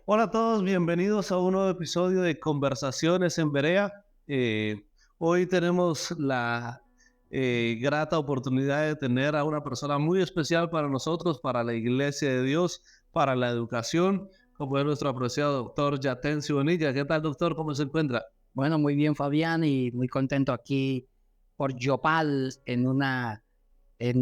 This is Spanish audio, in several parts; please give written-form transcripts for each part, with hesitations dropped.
Hola a todos, bienvenidos a un nuevo episodio de Conversaciones en Berea. Hoy tenemos la grata oportunidad de tener a una persona muy especial para nosotros, para la Iglesia de Dios, para la educación, como es nuestro apreciado doctor Yatencio Bonilla. ¿Qué tal, doctor? ¿Cómo se encuentra? Bueno, muy bien, Fabián, y muy contento aquí por Yopal en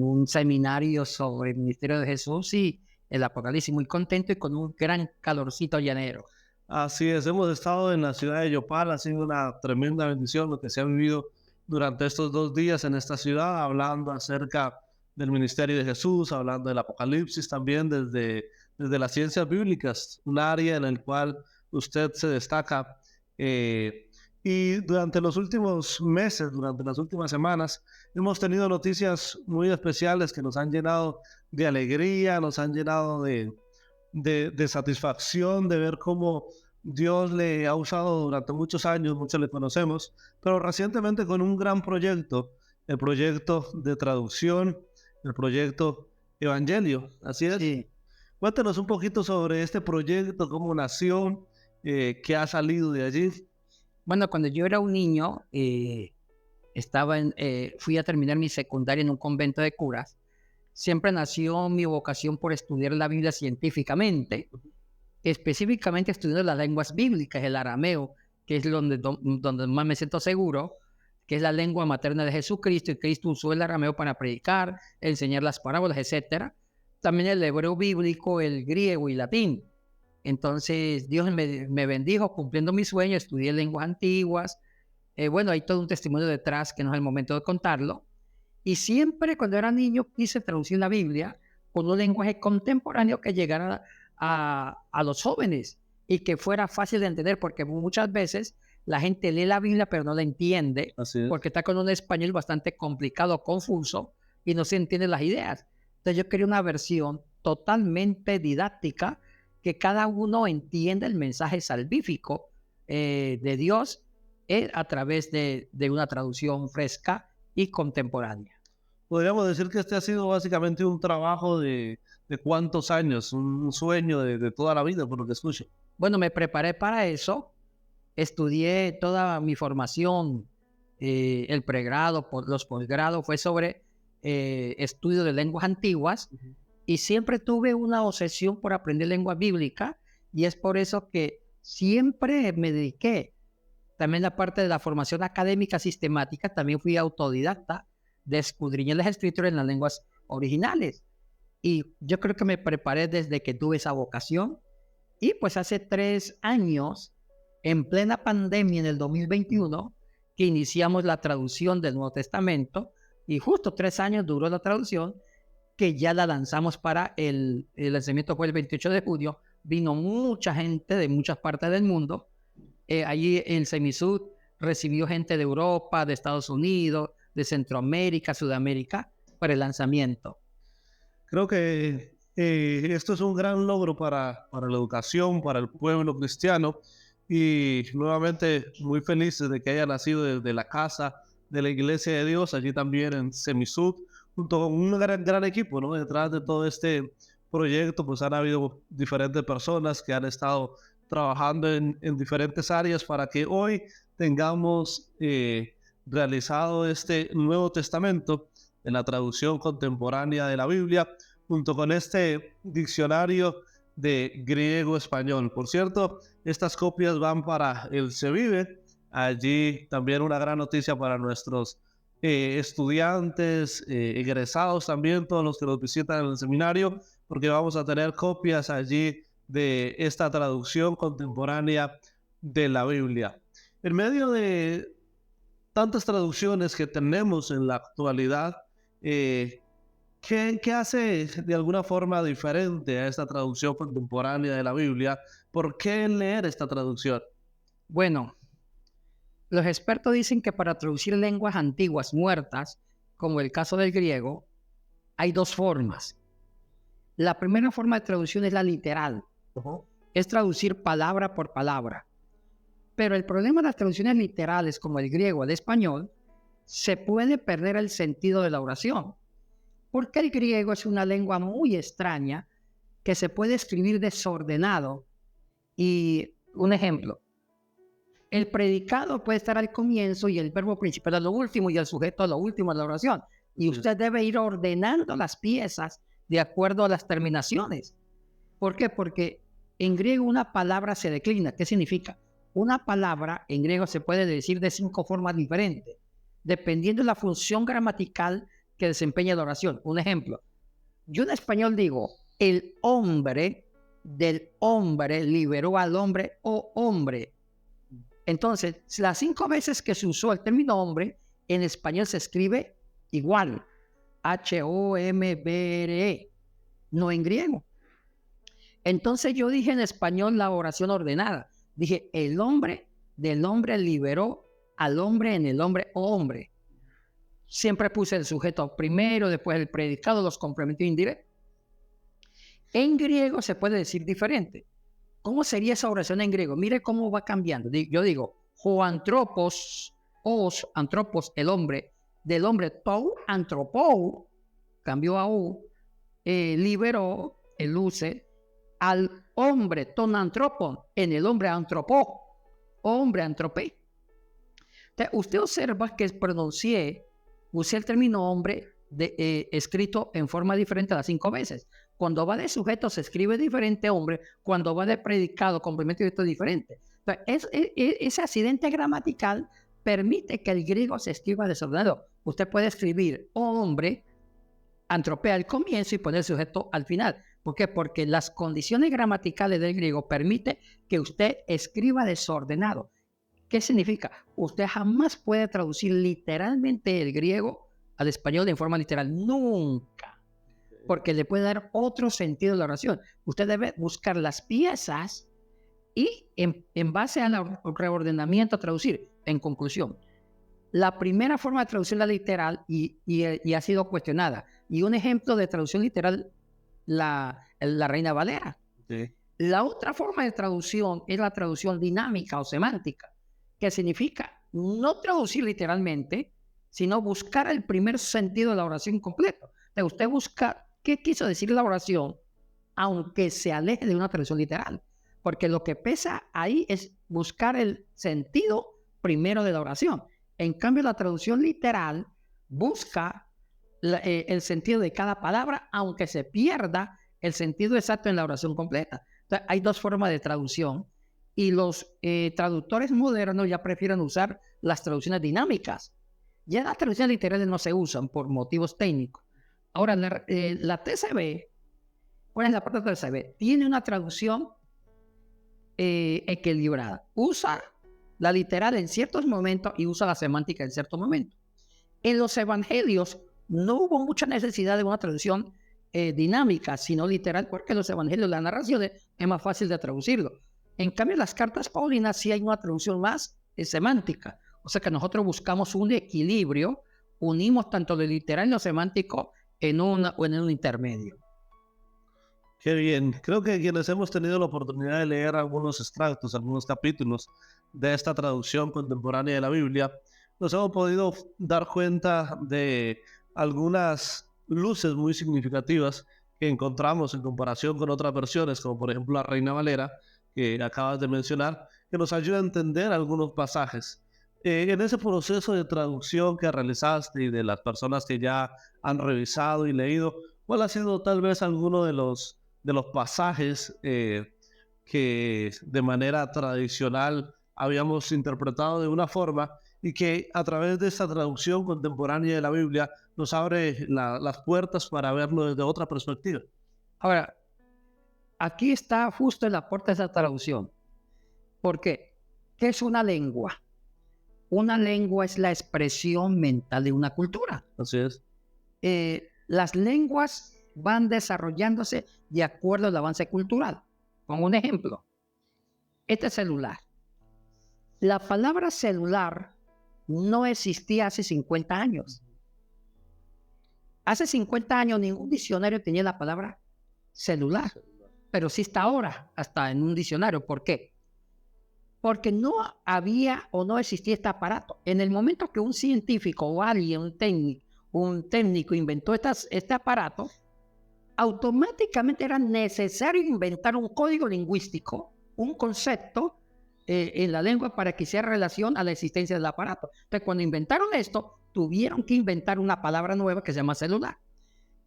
un seminario sobre el ministerio de Jesús y el Apocalipsis. Muy contento y con un gran calorcito llanero. Así es, hemos estado en la ciudad de Yopal, ha sido una tremenda bendición lo que se ha vivido durante estos 2 días en esta ciudad, hablando acerca del ministerio de Jesús, hablando del Apocalipsis también desde las ciencias bíblicas, un área en el cual usted se destaca. eh, y durante los últimos meses, durante las últimas semanas, hemos tenido noticias muy especiales que nos han llenado de alegría, nos han llenado de satisfacción de ver cómo Dios le ha usado durante muchos años, muchos le conocemos, pero recientemente con un gran proyecto, el proyecto de traducción, el proyecto Evangelio. Así es. Sí. Cuéntanos un poquito sobre este proyecto, cómo nació, qué ha salido de allí. Bueno, cuando yo era un niño, fui a terminar mi secundaria en un convento de curas. Siempre nació mi vocación por estudiar la Biblia científicamente, específicamente estudiando las lenguas bíblicas, el arameo, que es donde más me siento seguro, que es la lengua materna de Jesucristo, y Cristo usó el arameo para predicar, enseñar las parábolas, etcétera. También el hebreo bíblico, el griego y latín. Entonces Dios me bendijo cumpliendo mi sueño, estudié lenguas antiguas. Bueno, hay todo un testimonio detrás que no es el momento de contarlo. Y siempre cuando era niño quise traducir la Biblia con un lenguaje contemporáneo que llegara a los jóvenes y que fuera fácil de entender, porque muchas veces la gente lee la Biblia pero no la entiende, Así es. porque está con un español bastante complicado, confuso, y no se entienden las ideas. Entonces yo quería una versión totalmente didáctica, que cada uno entienda el mensaje salvífico de Dios a través de una traducción fresca y contemporánea. Podríamos decir que este ha sido básicamente un trabajo de cuántos años, un sueño de toda la vida, por lo que escucho. Bueno, me preparé para eso, estudié toda mi formación, el pregrado, los posgrados, fue sobre estudio de lenguas antiguas, Ujú. y siempre tuve una obsesión por aprender lengua bíblica, y es por eso que siempre me dediqué. También la parte de la formación académica sistemática, también fui autodidacta de escudriñar las escrituras en las lenguas originales. Y yo creo que me preparé desde que tuve esa vocación. Y pues hace 3 años, en plena pandemia, en el 2021, que iniciamos la traducción del Nuevo Testamento, y justo 3 años duró la traducción, que ya la lanzamos para el lanzamiento fue el 28 de julio. Vino mucha gente de muchas partes del mundo. Allí en Semisud recibió gente de Europa, de Estados Unidos, de Centroamérica, Sudamérica, para el lanzamiento. Creo que esto es un gran logro para la educación, para el pueblo cristiano y nuevamente muy felices de que haya nacido desde la casa de la Iglesia de Dios, allí también en Semisud, junto con un gran equipo, ¿no? Detrás de todo este proyecto, pues han habido diferentes personas que han estado trabajando en diferentes áreas para que hoy tengamos realizado este Nuevo Testamento en la traducción contemporánea de la Biblia, junto con este diccionario de griego-español. Por cierto, estas copias van para el CEVIVE. Allí también una gran noticia para nuestros estudiantes, egresados también, todos los que nos visitan en el seminario, porque vamos a tener copias allí de esta traducción contemporánea de la Biblia. En medio de tantas traducciones que tenemos en la actualidad, eh, ¿qué hace de alguna forma diferente a esta traducción contemporánea de la Biblia? ¿Por qué leer esta traducción? Bueno, los expertos dicen que para traducir lenguas antiguas muertas, como el caso del griego, hay dos formas. La primera forma de traducción es la literal, Ujú. es traducir palabra por palabra. Pero el problema de las traducciones literales, como el griego al español, se puede perder el sentido de la oración, porque el griego es una lengua muy extraña que se puede escribir desordenado Y un ejemplo, el predicado puede estar al comienzo y el verbo principal a lo último y el sujeto a lo último de la oración. Y usted debe ir ordenando las piezas de acuerdo a las terminaciones. ¿Por qué? Porque en griego una palabra se declina. ¿Qué significa? Una palabra en griego se puede decir de 5 formas diferentes, dependiendo de la función gramatical que desempeña la oración. Un ejemplo, yo en español digo, el hombre del hombre liberó al hombre o hombre. Entonces, las 5 veces que se usó el término hombre, en español se escribe igual, H-O-M-B-R-E, no en griego. Entonces yo dije en español la oración ordenada. Dije, el hombre del hombre liberó al hombre en el hombre o hombre. Siempre puse el sujeto primero, después el predicado, los complementos indirectos. En griego se puede decir diferente. ¿Cómo sería esa oración en griego? Mire cómo va cambiando. Yo digo, hoantropos, os, antropos, el hombre, del hombre tou, antropou, cambió a u, liberó, el use, al hombre ton antropon, en el hombre antropó, hombre antropé. Usted observa que usé el término hombre escrito en forma diferente a las 5 veces. Cuando va de sujeto se escribe diferente hombre, cuando va de predicado, complemento directo diferente. Entonces, ese accidente gramatical permite que el griego se escriba desordenado. Usted puede escribir hombre, antropea al comienzo y poner sujeto al final. ¿Por qué? Porque las condiciones gramaticales del griego permiten que usted escriba desordenado. ¿Qué significa? Usted jamás puede traducir literalmente el griego al español en forma literal. Nunca. Porque le puede dar otro sentido a la oración. Usted debe buscar las piezas y en base al reordenamiento traducir. En conclusión, la primera forma de traducción la literal y ha sido cuestionada. Y un ejemplo de traducción literal, la Reina Valera. Sí. La otra forma de traducción es la traducción dinámica o semántica, que significa no traducir literalmente, sino buscar el primer sentido de la oración completo. De usted buscar qué quiso decir la oración, aunque se aleje de una traducción literal. Porque lo que pesa ahí es buscar el sentido primero de la oración. En cambio, la traducción literal busca el sentido de cada palabra, aunque se pierda el sentido exacto en la oración completa. Entonces, hay 2 formas de traducción y los traductores modernos ya prefieren usar las traducciones dinámicas. Ya las traducciones literales no se usan por motivos técnicos. Ahora, la TCB, ¿cuál es la parte de TCB? Tiene una traducción equilibrada. Usa la literal en ciertos momentos y usa la semántica en ciertos momentos. En los evangelios no hubo mucha necesidad de una traducción dinámica, sino literal, porque los evangelios, las narraciones, es más fácil de traducirlo. En cambio, las cartas paulinas sí hay una traducción más semántica. O sea que nosotros buscamos un equilibrio, unimos tanto lo literal y lo semántico en un intermedio. Qué bien. Creo que quienes hemos tenido la oportunidad de leer algunos extractos, algunos capítulos de esta traducción contemporánea de la Biblia, nos hemos podido dar cuenta de algunas luces muy significativas que encontramos en comparación con otras versiones, como por ejemplo la Reina Valera, que acabas de mencionar, que nos ayuda a entender algunos pasajes. En ese proceso de traducción que realizaste y de las personas que ya han revisado y leído, ¿cuál ha sido tal vez alguno de los pasajes que de manera tradicional habíamos interpretado de una forma y que a través de esta traducción contemporánea de la Biblia nos abre las puertas para verlo desde otra perspectiva? Ahora, aquí está justo el aporte de esa traducción. ¿Por qué? ¿Qué es una lengua? Una lengua es la expresión mental de una cultura. Así es. Las lenguas van desarrollándose de acuerdo al avance cultural. Como un ejemplo, este celular. La palabra celular no existía hace 50 años. Hace 50 años ningún diccionario tenía la palabra celular, pero sí está ahora, hasta en un diccionario. ¿Por qué? Porque no había o no existía este aparato. En el momento que un científico o alguien, un técnico inventó este aparato, automáticamente era necesario inventar un código lingüístico un concepto en la lengua para que hiciera relación a la existencia del aparato. Entonces, cuando inventaron esto, tuvieron que inventar una palabra nueva que se llama celular.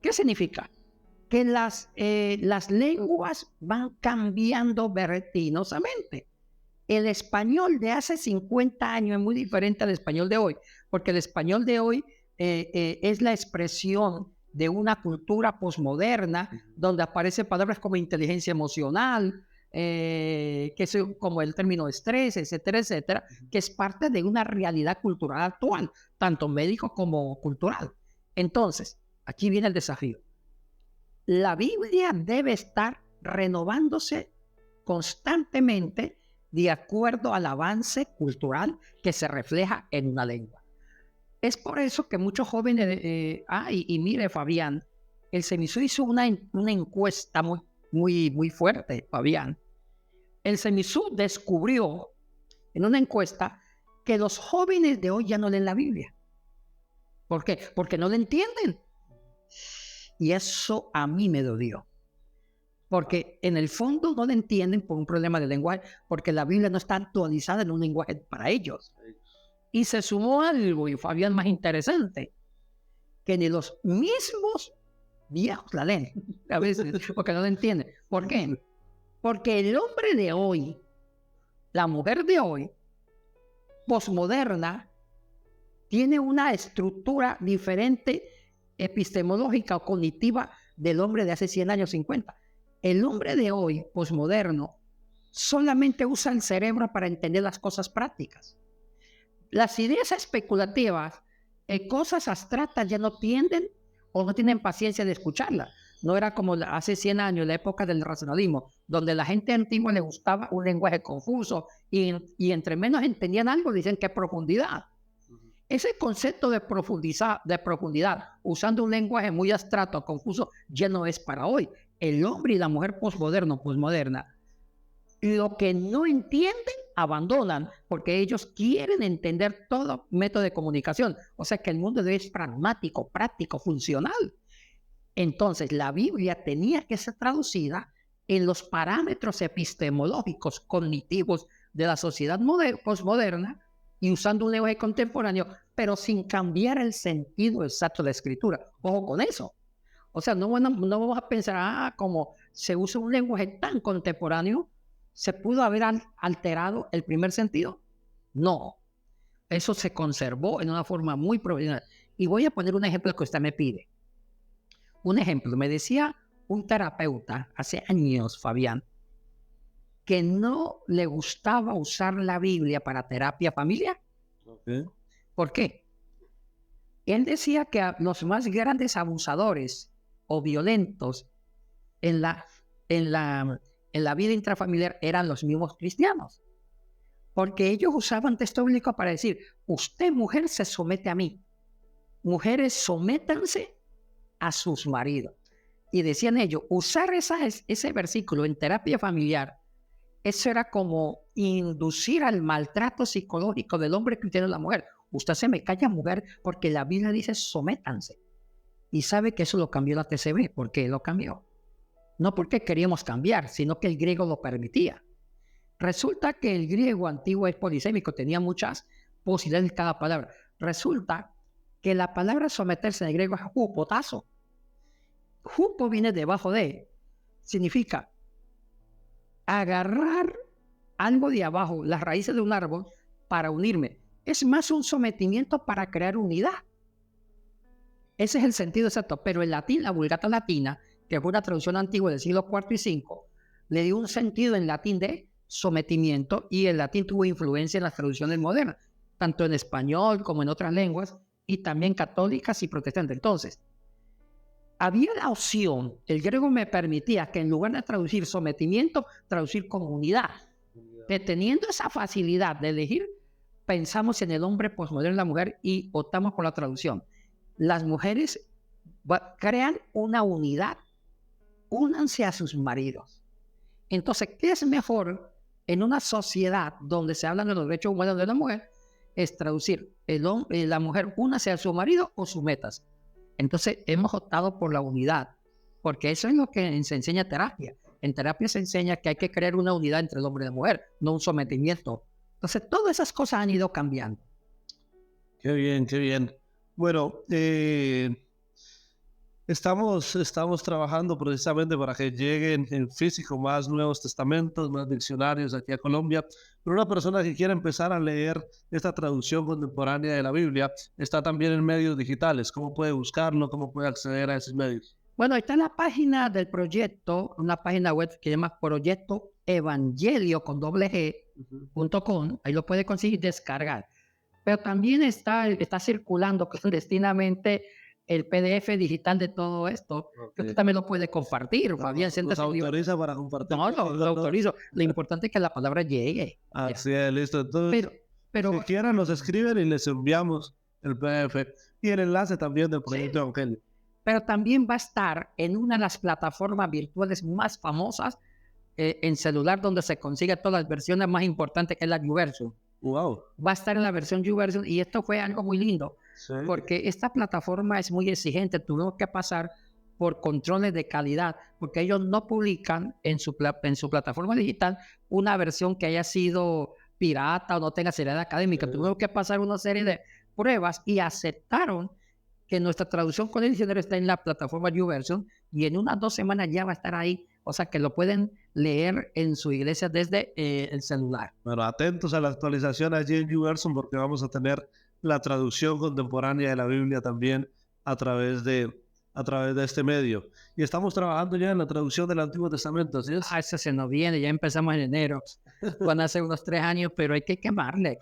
¿Qué significa? Que las lenguas van cambiando vertiginosamente. El español de hace 50 años es muy diferente al español de hoy, porque el español de hoy es la expresión de una cultura posmoderna donde aparecen palabras como inteligencia emocional, que es como el término estrés, etcétera, etcétera, que es parte de una realidad cultural actual, tanto médico como cultural. Entonces, aquí viene el desafío. La Biblia debe estar renovándose constantemente de acuerdo al avance cultural que se refleja en una lengua. Es por eso que muchos jóvenes, y mire, Fabián, el CEMISUD hizo una encuesta muy fuerte, Fabián. El CEMISUD descubrió en una encuesta que los jóvenes de hoy ya no leen la Biblia. ¿Por qué? Porque no la entienden. Y eso a mí me dolió. Porque en el fondo no la entienden por un problema de lenguaje, porque la Biblia no está actualizada en un lenguaje para ellos. Y se sumó algo, y Fabián, más interesante, que ni los mismos viejos la leen, a veces, porque no la entienden. ¿Por qué? Porque el hombre de hoy, la mujer de hoy, posmoderna, tiene una estructura diferente, epistemológica o cognitiva del hombre de hace 100 años, 50. El hombre de hoy, posmoderno, solamente usa el cerebro para entender las cosas prácticas. Las ideas especulativas, cosas abstractas, ya no tienden o no tienen paciencia de escucharlas. No era como hace 100 años, la época del racionalismo, donde la gente antigua le gustaba un lenguaje confuso y entre menos entendían algo, dicen que profundidad. Ese concepto de profundidad, usando un lenguaje muy abstracto, confuso, ya no es para hoy. El hombre y la mujer posmoderna, lo que no entienden, abandonan, porque ellos quieren entender todo método de comunicación. O sea que el mundo de hoy es pragmático, práctico, funcional. Entonces, la Biblia tenía que ser traducida en los parámetros epistemológicos, cognitivos de la sociedad posmoderna, y usando un lenguaje contemporáneo, pero sin cambiar el sentido exacto de la escritura. Ojo con eso. O sea, no vamos a pensar, como se usa un lenguaje tan contemporáneo, ¿se pudo haber alterado el primer sentido? No. Eso se conservó en una forma muy profesional. Y voy a poner un ejemplo que usted me pide. Un ejemplo, me decía un terapeuta hace años, Fabián, que no le gustaba usar la Biblia para terapia familiar. Okay. ¿Por qué? Él decía que los más grandes abusadores o violentos en la vida intrafamiliar eran los mismos cristianos. Porque ellos usaban texto bíblico para decir, usted, mujer, se somete a mí. Mujeres, sométanse a sus maridos. Y decían ellos, usar ese versículo en terapia familiar, eso era como inducir al maltrato psicológico del hombre cristiano a la mujer. Usted se me calla, mujer, porque la Biblia dice sométanse. Y sabe que eso lo cambió la TCB. ¿Por qué lo cambió? No porque queríamos cambiar, sino que el griego lo permitía. Resulta que el griego antiguo es polisémico, tenía muchas posibilidades en cada palabra. Resulta que la palabra someterse en el griego es hupotazo. Hupo viene debajo de, significa agarrar algo de abajo, las raíces de un árbol, para unirme. Es más un sometimiento para crear unidad. Ese es el sentido exacto. Pero en latín, la Vulgata latina, que fue una traducción antigua del siglo IV y V, le dio un sentido en latín de sometimiento, y el latín tuvo influencia en las traducciones modernas, tanto en español como en otras lenguas, y también católicas y protestantes. Entonces, había la opción, el griego me permitía que en lugar de traducir sometimiento, traducir comunidad. Teniendo esa facilidad de elegir, pensamos en el hombre posmoderno y la mujer y optamos por la traducción. Las mujeres crean una unidad, únanse a sus maridos. Entonces, ¿qué es mejor en una sociedad donde se hablan de los derechos humanos de la mujer? Es traducir, la mujer únase a su marido o sométase. Entonces hemos optado por la unidad, porque eso es lo que se enseña terapia. en terapia se enseña que hay que crear una unidad entre el hombre y la mujer, no un sometimiento. Entonces, todas esas cosas han ido cambiando. Qué bien, qué bien. Bueno, estamos trabajando precisamente para que lleguen en físico más Nuevos Testamentos, más diccionarios aquí a Colombia. Pero una persona que quiera empezar a leer esta traducción contemporánea de la Biblia está también en medios digitales. ¿Cómo puede buscarlo? ¿Cómo puede acceder a esos medios? Bueno, ahí está la página del proyecto, una página web que se llama Proyecto Evangelio con .com. Ahí lo puede conseguir descargar. Pero también está circulando clandestinamente el PDF digital de todo esto, que usted también lo puede compartir. Fabián, ¿Nos autoriza para compartir? No, lo autorizo. Lo importante es que la palabra llegue. Así es, listo. Entonces, pero si quieran, nos escriben y les enviamos el PDF y el enlace también del Proyecto Evangelio. Pero también va a estar en una de las plataformas virtuales más famosas en celular, donde se consigue todas las versiones más importantes, que es la YouVersion. Wow. Va a estar en la versión YouVersion, y esto fue algo muy lindo, Sí. porque esta plataforma es muy exigente. Tuvimos que pasar por controles de calidad, porque ellos no publican en su plataforma digital una versión que haya sido pirata o no tenga seriedad académica. Tuvimos que pasar una serie de pruebas y aceptaron que nuestra traducción con el diccionario está en la plataforma YouVersion, y en unas 2 semanas ya va a estar ahí. O sea que lo pueden leer en su iglesia desde el celular. Bueno, atentos a la actualización allí en YouVersion, porque vamos a tener la traducción contemporánea de la Biblia también a través de este medio. Y estamos trabajando ya en la traducción del Antiguo Testamento, ¿así es? Eso se nos viene, ya empezamos en enero. Van a ser unos 3 años, pero hay que quemarle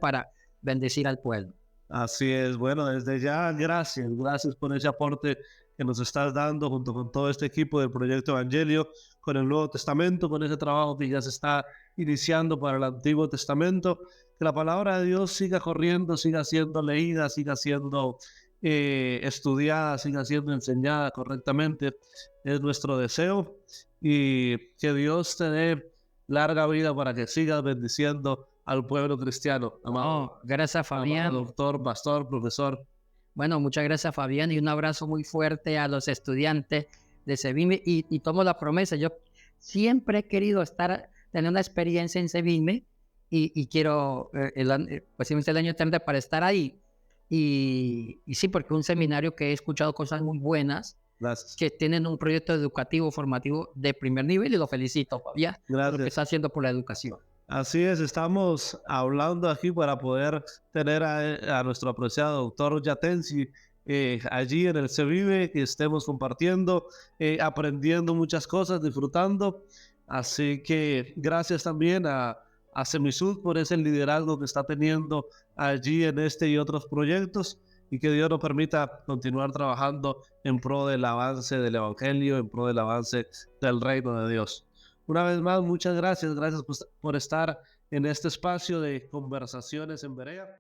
para bendecir al pueblo. Así es. Bueno, desde ya, gracias por ese aporte que nos estás dando junto con todo este equipo del Proyecto Evangelio, con el Nuevo Testamento, con ese trabajo que ya se está iniciando para el Antiguo Testamento. Que la palabra de Dios siga corriendo, siga siendo leída, siga siendo estudiada, siga siendo enseñada correctamente. Es nuestro deseo, y que Dios te dé larga vida para que sigas bendiciendo al pueblo cristiano. Amado, gracias, Fabián. Amado doctor, pastor, profesor. Bueno, muchas gracias, Fabián, y un abrazo muy fuerte a los estudiantes de Sebime, y tomo la promesa. Yo siempre he querido tener una experiencia en Sebime, y quiero posiblemente el año entrante para estar ahí. Y sí, porque es un seminario que he escuchado cosas muy buenas. Gracias. Que tienen un proyecto educativo formativo de primer nivel, y lo felicito, Fabián, por lo que está haciendo por la educación. Así es, estamos hablando aquí para poder tener a nuestro apreciado doctor Yatensi allí en el Sevive, que estemos compartiendo, aprendiendo muchas cosas, disfrutando. Así que gracias también a Semisud por ese liderazgo que está teniendo allí en este y otros proyectos, y que Dios nos permita continuar trabajando en pro del avance del Evangelio, en pro del avance del reino de Dios. Una vez más, muchas gracias por estar en este espacio de conversaciones en Berea.